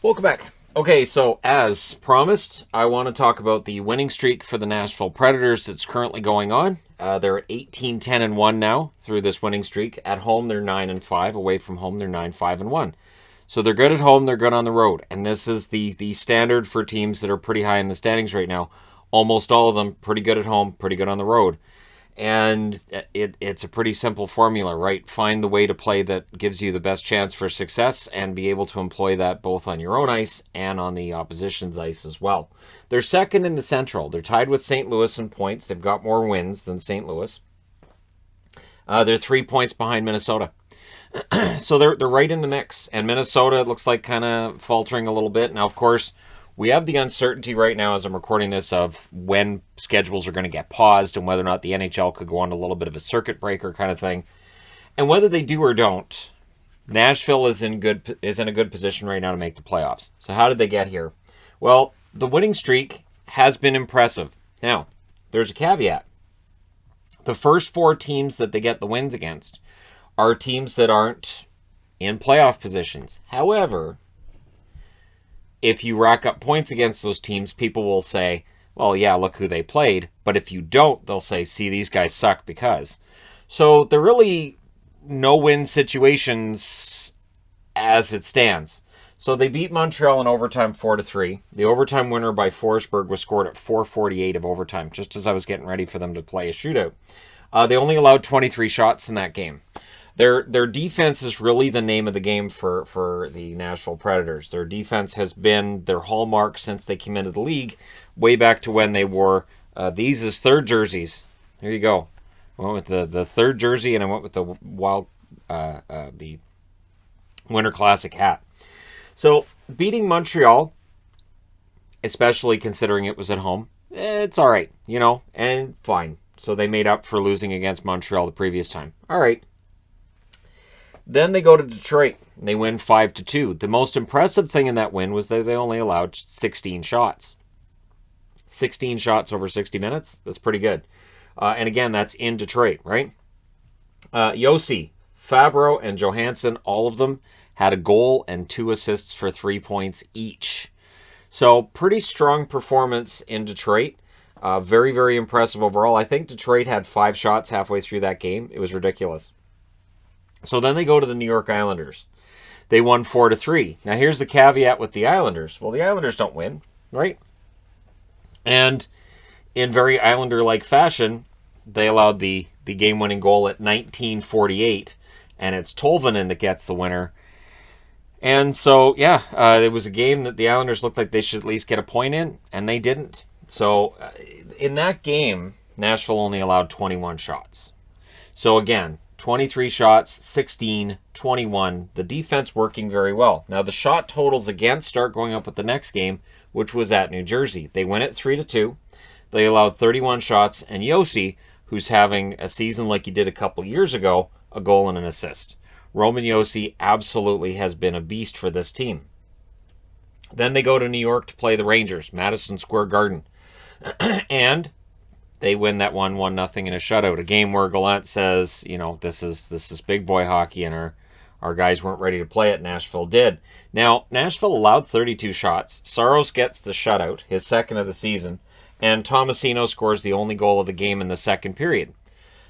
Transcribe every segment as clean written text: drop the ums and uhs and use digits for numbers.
Welcome back. Okay, so as promised, I want to talk about the winning streak for the Nashville Predators that's currently going on. They're at 18-10-1 now through this winning streak. At home, they're 9-5. Away from home, they're 9-5-1. So they're good at home, they're good on the road. And this is the standard for teams that are pretty high in the standings right now. Almost all of them pretty good at home, pretty good on the road. And it's a pretty simple formula, right? Find the way to play that gives you the best chance for success and be able to employ that both on your own ice and on the opposition's ice as well. They're second in the Central. They're tied with St. Louis in points. They've got more wins than St. Louis. They're 3 points behind Minnesota. So they're right in the mix. And Minnesota, it looks like, kind of faltering a little bit. Now, of course, we have the uncertainty right now as I'm recording this of when schedules are going to get paused and whether or not the NHL could go on a little bit of a circuit breaker kind of thing. And whether they do or don't, Nashville is in a good position right now to make the playoffs. So how did they get here? Well, the winning streak has been impressive. Now, there's a caveat. The first four teams that they get the wins against are teams that aren't in playoff positions. However, if you rack up points against those teams, people will say, well, yeah, look who they played. But if you don't, they'll say, see, these guys suck because. So they're really no-win situations as it stands. So they beat Montreal in overtime 4-3. The overtime winner by Forsberg was scored at 4:48 of overtime, just as I was getting ready for them to play a shootout. They only allowed 23 shots in that game. Their defense is really the name of the game for the Nashville Predators. Their defense has been their hallmark since they came into the league, way back to when they wore these as third jerseys. There you go. I went with the third jersey, and I went with the the Winter Classic hat. So beating Montreal, especially considering it was at home, it's all right, and fine. So they made up for losing against Montreal the previous time. All right. Then they go to Detroit, and they win 5-2. The most impressive thing in that win was that they only allowed 16 shots. 16 shots over 60 minutes? That's pretty good. And again, that's in Detroit, right? Yossi, Fabro, and Johansson, all of them had a goal and 2 assists for 3 points each. So pretty strong performance in Detroit. Very, very impressive overall. I think Detroit had 5 shots halfway through that game. It was ridiculous. So then they go to the New York Islanders. They won 4-3. Now here's the caveat with the Islanders. Well, the Islanders don't win, right? And in very Islander-like fashion, they allowed the game-winning goal at 19:48, and it's Tolvanen that gets the winner. And so, yeah, it was a game that the Islanders looked like they should at least get a point in, and they didn't. So in that game, Nashville only allowed 21 shots. So again, 23 shots, 16, 21. The defense working very well. Now the shot totals again start going up with the next game, which was at New Jersey. They win it 3-2. They allowed 31 shots, and Yossi, who's having a season like he did a couple years ago, a goal and an assist. Roman Yossi absolutely has been a beast for this team. Then they go to New York to play the Rangers, Madison Square Garden. And they win that 1-0 in a shutout. A game where Gallant says, this is big boy hockey, and our guys weren't ready to play it. Nashville did. Now, Nashville allowed 32 shots. Saros gets the shutout, his second of the season, and Tomasino scores the only goal of the game in the second period.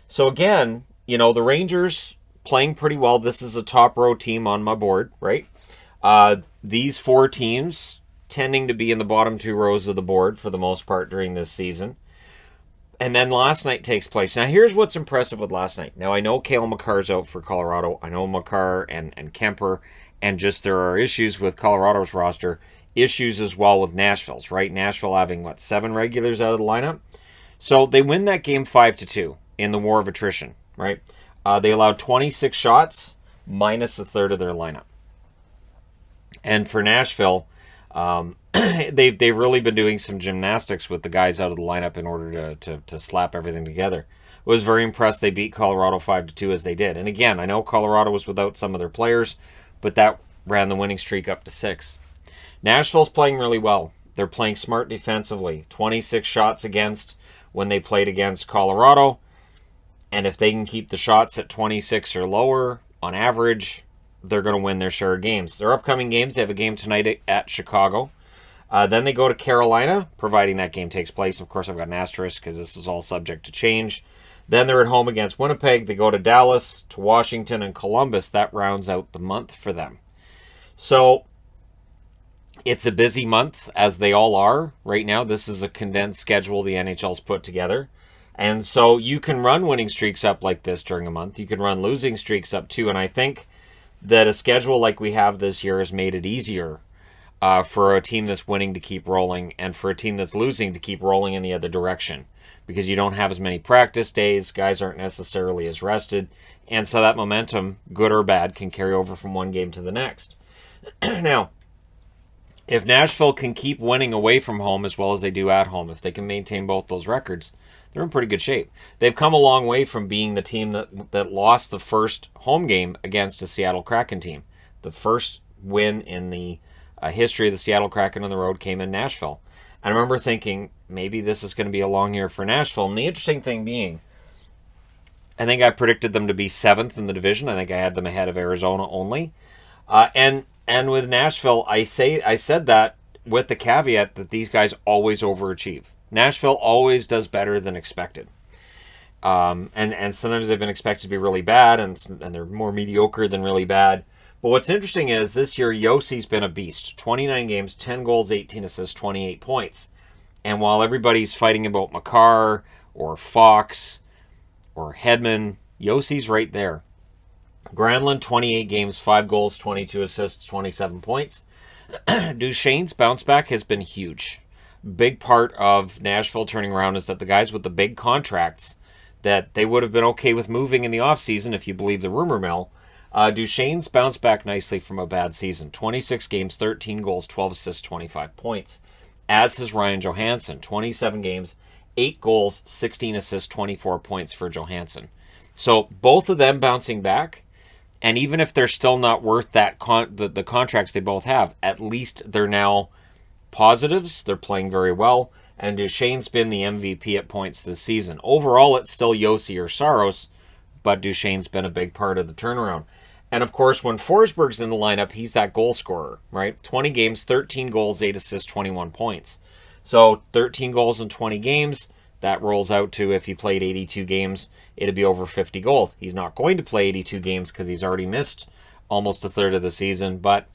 So again, the Rangers playing pretty well. This is a top row team on my board, right? These 4 teams tending to be in the bottom 2 rows of the board for the most part during this season. And then last night takes place. Now, here's what's impressive with last night. Now, I know Cale Makar's out for Colorado. I know Makar and Kemper, and just there are issues with Colorado's roster, issues as well with Nashville's, right? Nashville having, 7 regulars out of the lineup? So they win that game 5-2 in the war of attrition, right? They allowed 26 shots, minus a third of their lineup. And for Nashville, they've really been doing some gymnastics with the guys out of the lineup in order to slap everything together. I was very impressed they beat Colorado 5-2 as they did. And again, I know Colorado was without some of their players, but that ran the winning streak up to 6. Nashville's playing really well. They're playing smart defensively. 26 shots against when they played against Colorado. And if they can keep the shots at 26 or lower on average, they're going to win their share of games. Their upcoming games, they have a game tonight at Chicago. Then they go to Carolina, providing that game takes place. Of course, I've got an asterisk because this is all subject to change. Then they're at home against Winnipeg. They go to Dallas, to Washington, and Columbus. That rounds out the month for them. So it's a busy month, as they all are right now. This is a condensed schedule the NHL's put together. And so you can run winning streaks up like this during a month. You can run losing streaks up too. And I think that a schedule like we have this year has made it easier for a team that's winning to keep rolling, and for a team that's losing to keep rolling in the other direction, because you don't have as many practice days. Guys aren't necessarily as rested. And so that momentum, good or bad, can carry over from one game to the next. Now, if Nashville can keep winning away from home as well as they do at home, if they can maintain both those records, they're in pretty good shape. They've come a long way from being the team that lost the first home game against a Seattle Kraken team. The first win in the history of the Seattle Kraken on the road came in Nashville. I remember thinking, maybe this is going to be a long year for Nashville. And the interesting thing being, I think I predicted them to be 7th in the division. I think I had them ahead of Arizona only. And with Nashville, I said that with the caveat that these guys always overachieve. Nashville always does better than expected. And sometimes they've been expected to be really bad, and they're more mediocre than really bad. But what's interesting is this year, Yossi's been a beast. 29 games, 10 goals, 18 assists, 28 points. And while everybody's fighting about Makar or Fox or Hedman, Yossi's right there. Granlund, 28 games, 5 goals, 22 assists, 27 points. Duchesne's bounce back has been huge. Big part of Nashville turning around is that the guys with the big contracts that they would have been okay with moving in the offseason, if you believe the rumor mill, Duchesne's bounced back nicely from a bad season. 26 games, 13 goals, 12 assists, 25 points. As has Ryan Johansson. 27 games, 8 goals, 16 assists, 24 points for Johansson. So both of them bouncing back, and even if they're still not worth that the contracts they both have, at least they're now positives. They're playing very well, and Duchesne's been the MVP at points this season. Overall, it's still Josi or Saros, but Duchesne's been a big part of the turnaround. And of course, when Forsberg's in the lineup, he's that goal scorer, right? 20 games, 13 goals, 8 assists, 21 points. So 13 goals in 20 games, that rolls out to, if he played 82 games, it'd be over 50 goals. He's not going to play 82 games because he's already missed almost a third of the season, but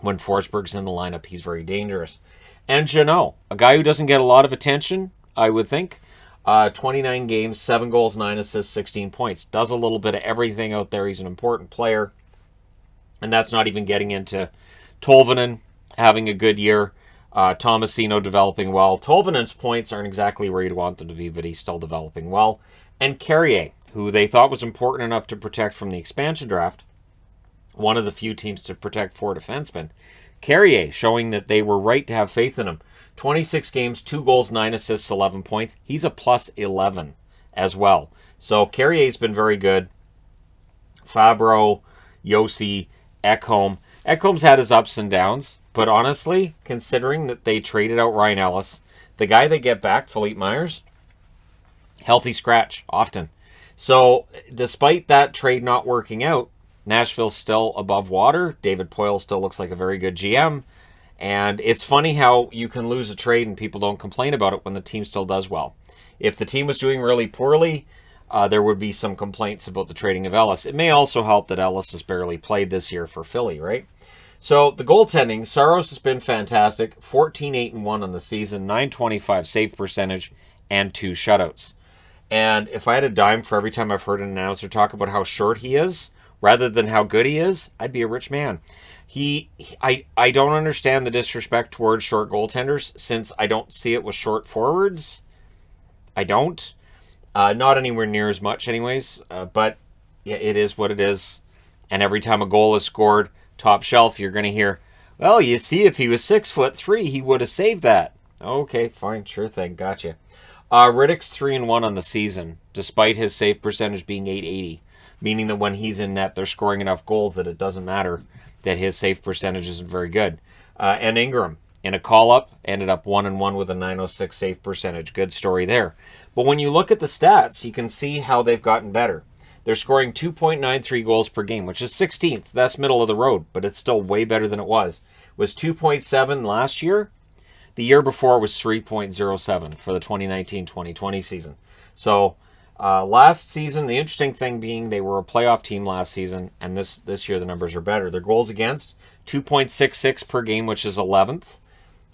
when Forsberg's in the lineup, he's very dangerous. And Jeannot, a guy who doesn't get a lot of attention, I would think. 29 games, 7 goals, 9 assists, 16 points. Does a little bit of everything out there. He's an important player. And that's not even getting into Tolvanen having a good year. Tomasino developing well. Tolvanen's points aren't exactly where you'd want them to be, but he's still developing well. And Carrier, who they thought was important enough to protect from the expansion draft. One of the few teams to protect 4 defensemen. Carrier showing that they were right to have faith in him. 26 games, 2 goals, 9 assists, 11 points. He's a plus 11 as well. So Carrier's been very good. Fabro, Josi, Ekholm. Ekholm's had his ups and downs, but honestly, considering that they traded out Ryan Ellis, the guy they get back, Philippe Myers, healthy scratch, often. So despite that trade not working out, Nashville's still above water. David Poile still looks like a very good GM. And it's funny how you can lose a trade and people don't complain about it when the team still does well. If the team was doing really poorly, there would be some complaints about the trading of Ellis. It may also help that Ellis has barely played this year for Philly, right? So the goaltending, Saros has been fantastic. 14-8-1 on the season, .925 save percentage, and 2 shutouts. And if I had a dime for every time I've heard an announcer talk about how short he is, rather than how good he is, I'd be a rich man. I don't understand the disrespect towards short goaltenders, since I don't see it with short forwards. I don't. Not anywhere near as much anyways. But yeah, it is what it is. And every time a goal is scored, top shelf, you're going to hear, well, you see, if he was 6'3", he would have saved that. Okay, fine, sure thing, gotcha. Riddick's 3-1 on the season, despite his save percentage being .880. Meaning that when he's in net, they're scoring enough goals that it doesn't matter that his save percentage isn't very good. And Ingram, in a call-up, ended up 1-1 with a .906 save percentage. Good story there. But when you look at the stats, you can see how they've gotten better. They're scoring 2.93 goals per game, which is 16th. That's middle of the road, but it's still way better than it was. It was 2.7 last year. The year before was 3.07 for the 2019-2020 season. So last season, the interesting thing being they were a playoff team last season, and this year the numbers are better. Their goals against, 2.66 per game, which is 11th,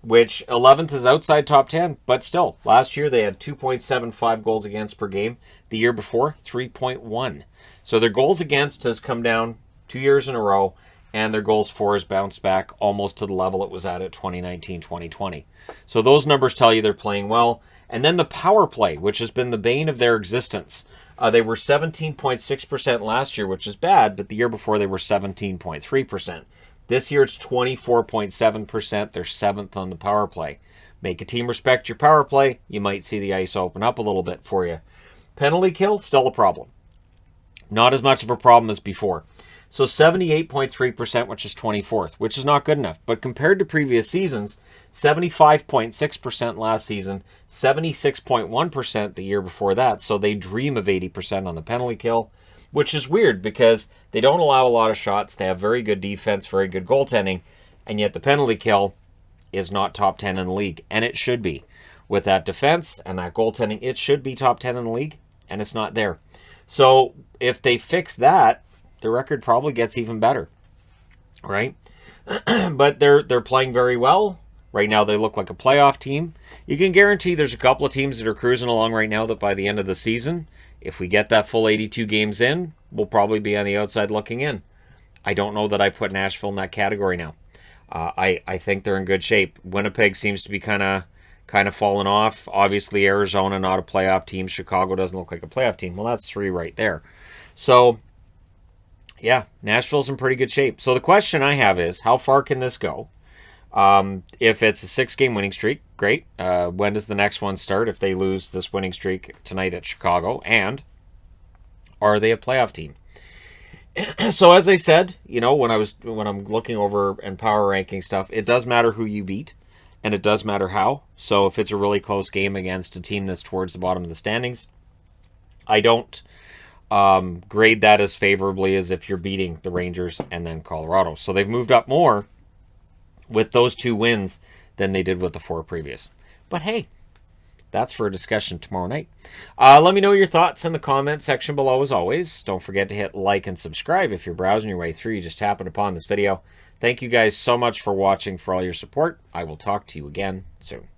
which 11th is outside top 10, but still, last year they had 2.75 goals against per game. The year before, 3.1. So their goals against has come down 2 years in a row, and their goals for has bounced back almost to the level it was at 2019-2020. So those numbers tell you they're playing well. And then the power play, which has been the bane of their existence. They were 17.6% last year, which is bad, but the year before they were 17.3%. This year it's 24.7%. They're 7th on the power play. Make a team respect your power play, you might see the ice open up a little bit for you. Penalty kill, still a problem. Not as much of a problem as before. So 78.3%, which is 24th, which is not good enough. But compared to previous seasons, 75.6% last season, 76.1% the year before that. So they dream of 80% on the penalty kill, which is weird because they don't allow a lot of shots. They have very good defense, very good goaltending, and yet the penalty kill is not top 10 in the league, and it should be. With that defense and that goaltending, it should be top 10 in the league, and it's not there. So if they fix that, the record probably gets even better, right? But they're playing very well. Right now they look like a playoff team. You can guarantee there's a couple of teams that are cruising along right now that by the end of the season, if we get that full 82 games in, we'll probably be on the outside looking in. I don't know that I put Nashville in that category now. I think they're in good shape. Winnipeg seems to be kind of falling off. Obviously, Arizona, not a playoff team. Chicago doesn't look like a playoff team. Well, that's 3 right there. So, yeah, Nashville's in pretty good shape. So the question I have is, how far can this go? If it's a 6-game winning streak, great. When does the next one start if they lose this winning streak tonight at Chicago? And are they a playoff team? So as I said, when I'm looking over and power ranking stuff, it does matter who you beat, and it does matter how. So if it's a really close game against a team that's towards the bottom of the standings, I don't grade that as favorably as if you're beating the Rangers and then Colorado. So they've moved up more with those 2 wins than they did with the 4 previous. But hey, that's for a discussion tomorrow night. Let me know your thoughts in the comment section below as always. Don't forget to hit like and subscribe if you're browsing your way through. You just happened upon this video. Thank you guys so much for watching, for all your support. I will talk to you again soon.